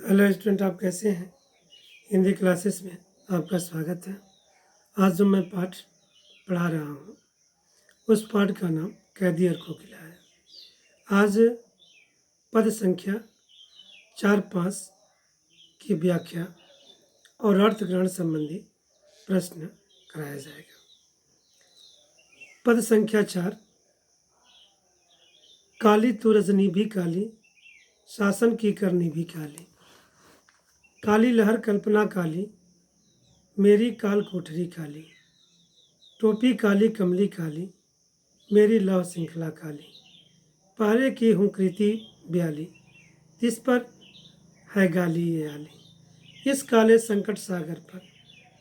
Hello student, आप कैसे हैं? हिंदी क्लासेस में आपका स्वागत है। आज जो मैं पाठ पढ़ा रहा हूँ उस पाठ का नाम कैदी और कोकिला है। आज पद संख्या 4-5 की व्याख्या और अर्थ ग्रहण संबंधी प्रश्न कराया जाएगा। पद संख्या 4। काली तू रजनी भी काली, शासन की करनी भी काली। काली लहर कल्पना काली, मेरी काल कोठरी काली। टोपी काली कमली काली, मेरी लव श्रृंखला काली। पहरे की हूँ कृति ब्याली, इस पर है गाली ये आली। इस काले संकट सागर पर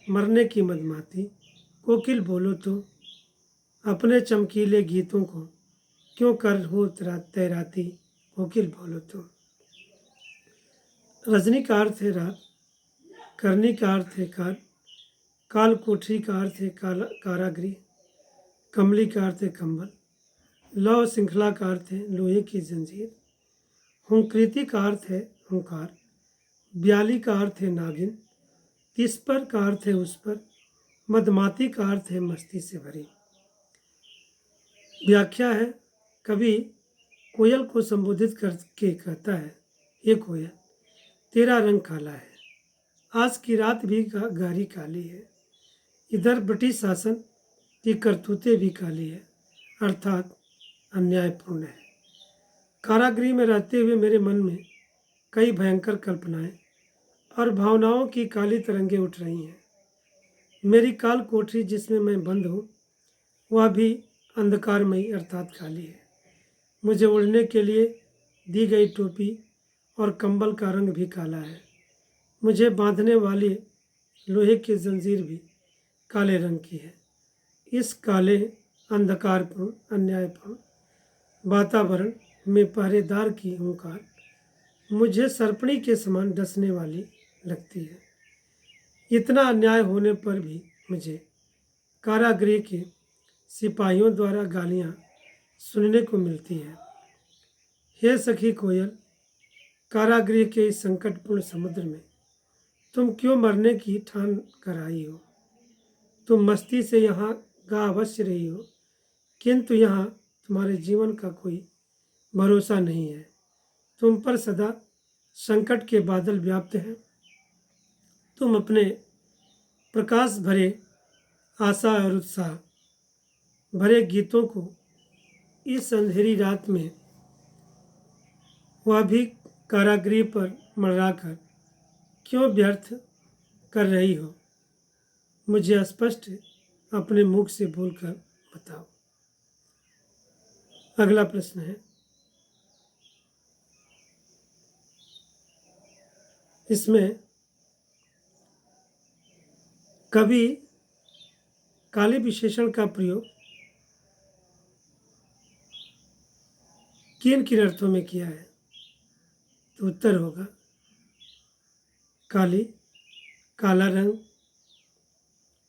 मरने की मदमाती, कोकिल बोलो तो अपने चमकीले गीतों को क्यों कर हो तैराती, कोकिल बोलो तो। रजनी का अर्थ है रात, करनी का अर्थ है काल, काल कोठरी का अर्थ है कारागृह, कमली का अर्थ है कंबल, लव श्रृंखला का अर्थ है लोहे की जंजीर, हुंकृति का अर्थ है हुंकार, ब्याली का अर्थ है नागिन, तिस पर का अर्थ है उस पर, मदमाती का अर्थ है मस्ती से भरी। व्याख्या है, कवि कोयल को संबोधित करके कहता है, ये कोयल तेरा रंग काला है, आज की रात भी गहरी काली है। इधर ब्रिटिश शासन की करतूतें भी काली है, अर्थात अन्यायपूर्ण है। कारागृह में रहते हुए मेरे मन में कई भयंकर कल्पनाएं और भावनाओं की काली तरंगें उठ रही हैं। मेरी काल कोठरी जिसमें मैं बंद हूँ वह भी अंधकारमयी अर्थात खाली है। मुझे उड़ने के लिए दी गई टोपी और कंबल का रंग भी काला है। मुझे बांधने वाली लोहे की जंजीर भी काले रंग की है। इस काले अंधकारपूर्ण अन्यायपूर्ण वातावरण में पहरेदार की हुंकार मुझे सरपणी के समान डसने वाली लगती है। इतना अन्याय होने पर भी मुझे कारागृह के सिपाहियों द्वारा गालियां सुनने को मिलती है। हे सखी कोयल, कारागृह के इस संकटपूर्ण समुद्र में तुम क्यों मरने की ठान कर आई हो? तुम मस्ती से यहाँ गा अवश्य रही हो, किंतु यहाँ तुम्हारे जीवन का कोई भरोसा नहीं है। तुम पर सदा संकट के बादल व्याप्त हैं। तुम अपने प्रकाश भरे आशा और उत्साह भरे गीतों को इस अंधेरी रात में वह भी कारागृह पर मंडराकर क्यों व्यर्थ कर रही हो? मुझे स्पष्ट अपने मुख से बोलकर बताओ। अगला प्रश्न है, इसमें कवि काली विशेषण का प्रयोग किन किन अर्थों में किया है? तो उत्तर होगा काली, काला रंग,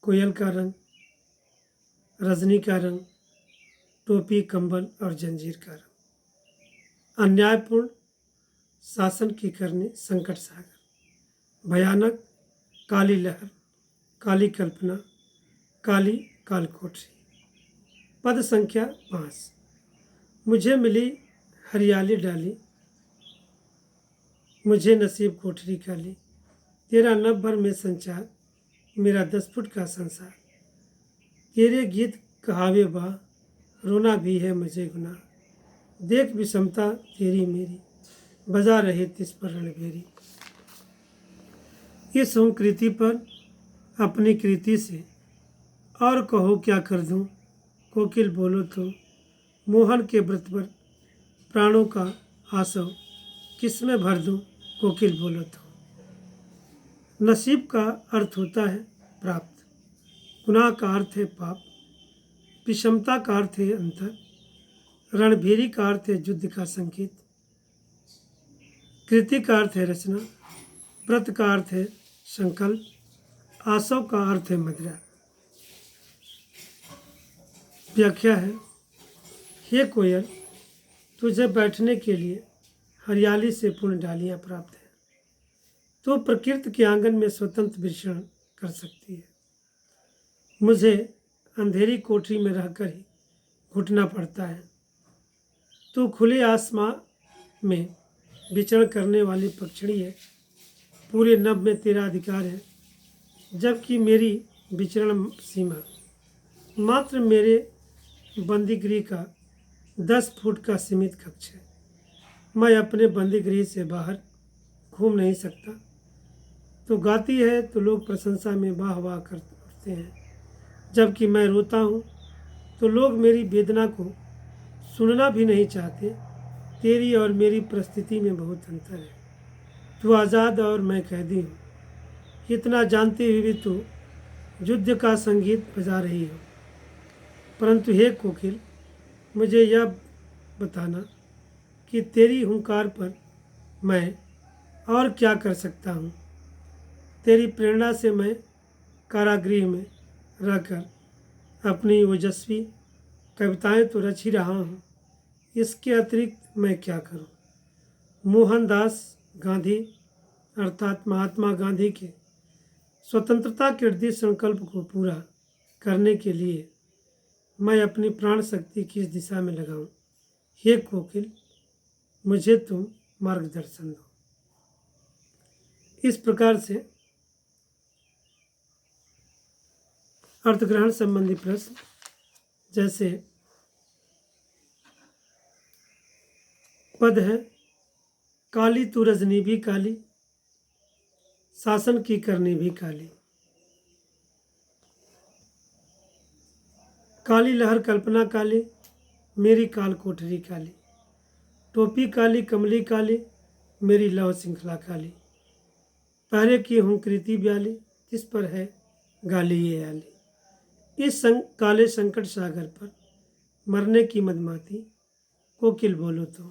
कोयल का रंग, रजनी का रंग, टोपी कंबल और जंजीर का रंग। अन्यायपूर्ण शासन की करनी संकट सागर, भयानक काली लहर, काली कल्पना, काली कालकोठरी। पद संख्या 5। मुझे मिली हरियाली डाली, मुझे नसीब कोठरी काली, तेरा नभ भर में संचार, मेरा 10 फुट का संसार। तेरे गीत कहावे बा, रोना भी है मुझे गुनाह, देख विषमता तेरी मेरी, बजा रहे तिस पर रणभेरी। इस कृति पर अपनी कृति से और कहो क्या कर दूं, कोकिल बोलो तो मोहन के व्रत पर प्राणों का आसव किसमें भर दूं, कोकिल बोलो तो। नसीब का अर्थ होता है प्राप्त, गुनाह का अर्थ है पाप, विषमता का अर्थ है अंतर, रणभेरी का अर्थ है युद्ध का संकेत, कृति का अर्थ है रचना, व्रत का अर्थ है संकल्प, आसव का अर्थ है मदिरा। व्याख्या है, हे कोयल, तुझे बैठने के लिए हरियाली से पूर्ण डालियां प्राप्त हैं। तो प्रकृति के आंगन में स्वतंत्र विचरण कर सकती है। मुझे अंधेरी कोठरी में रहकर ही घुटना पड़ता है। तू खुले आसमां में विचरण करने वाली पक्षिणी है। पूरे नभ में तेरा अधिकार है, जबकि मेरी विचरण सीमा मात्र मेरे बंदीगृह का 10 फुट का सीमित कक्ष है। मैं अपने बंदीगृह से बाहर घूम नहीं सकता। तो गाती है तो लोग प्रशंसा में वाह वाह करते हैं, जबकि मैं रोता हूँ तो लोग मेरी वेदना को सुनना भी नहीं चाहते। तेरी और मेरी परिस्थिति में बहुत अंतर है। तू आज़ाद और मैं कैदी हूँ। इतना जानते हुए भी तू युद्ध का संगीत बजा रही हो। परंतु हे कोकिल, मुझे यह बताना कि तेरी हुंकार पर मैं और क्या कर सकता हूँ। तेरी प्रेरणा से मैं कारागृह में रहकर अपनी ओजस्वी कविताएं तो रच ही रहा हूँ। इसके अतिरिक्त मैं क्या करूँ। मोहनदास गांधी अर्थात महात्मा गांधी के स्वतंत्रता के दृढ़ संकल्प को पूरा करने के लिए मैं अपनी प्राण शक्ति किस दिशा में लगाऊं। हे कोकिल, मुझे तुम मार्गदर्शन दो। इस प्रकार से अर्थग्रहण संबंधी प्रश्न जैसे पद है, काली तू रजनी भी काली, शासन की करनी भी काली। काली लहर कल्पना काली, मेरी काल कोठरी काली। टोपी काली कमली काली, मेरी लव श्रृंखला काली। पहरे की हूँ कृति ब्याली, जिस पर है गाली ये आली। इस काले संकट सागर पर मरने की मदमाती कोकिल बोलो तो,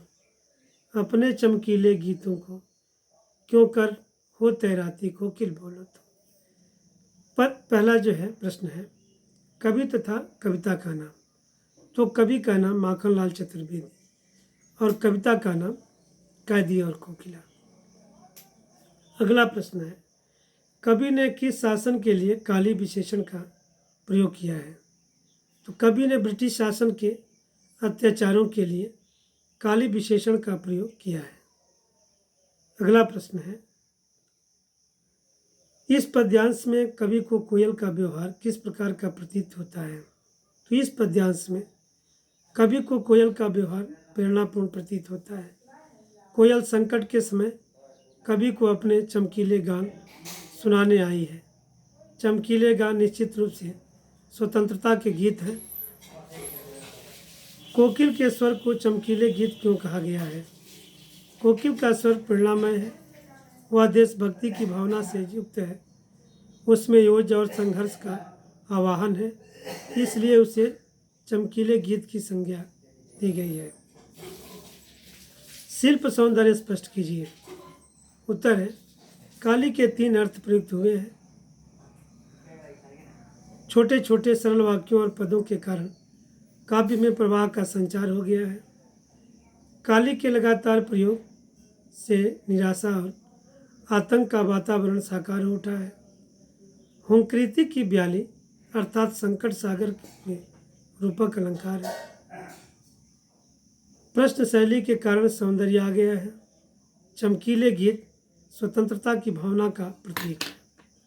अपने चमकीले गीतों को क्यों कर हो तैराती कोकिल बोलो तो। पर पहला जो है प्रश्न है, कवि तथा कविता का नाम। तो कवि का नाम माखनलाल चतुर्वेदी और कविता का नाम कैदी और कोकिला। अगला प्रश्न है, कवि ने किस शासन के लिए काली विशेषण का प्रयोग किया है। तो कवि ने ब्रिटिश शासन के अत्याचारों के लिए काली विशेषण का प्रयोग किया है। अगला प्रश्न है, इस पद्यांश में कवि को कोयल का व्यवहार किस प्रकार का प्रतीत होता है। तो इस पद्यांश में कवि को कोयल का व्यवहार प्रेरणापूर्ण प्रतीत होता है। कोयल संकट के समय कवि को अपने चमकीले गान सुनाने आई है। चमकीले गान निश्चित रूप से स्वतंत्रता के गीत हैं। कोकिल के स्वर को चमकीले गीत क्यों कहा गया है। कोकिल का स्वर प्रेरणामय है, वह देशभक्ति की भावना से युक्त है, उसमें योज और संघर्ष का आवाहन है, इसलिए उसे चमकीले गीत की संज्ञा दी गई है। शिल्प सौंदर्य स्पष्ट कीजिए। उत्तर है, काली के 3 अर्थ प्रयुक्त हुए हैं। छोटे छोटे सरल वाक्यों और पदों के कारण काव्य में प्रवाह का संचार हो गया है। काली के लगातार प्रयोग से निराशा और आतंक का वातावरण साकार हो उठा है। हुंकृति की ब्याली अर्थात संकट सागर में रूपक अलंकार है। प्रश्न शैली के कारण सौंदर्य आ गया है। चमकीले गीत स्वतंत्रता की भावना का प्रतीक है।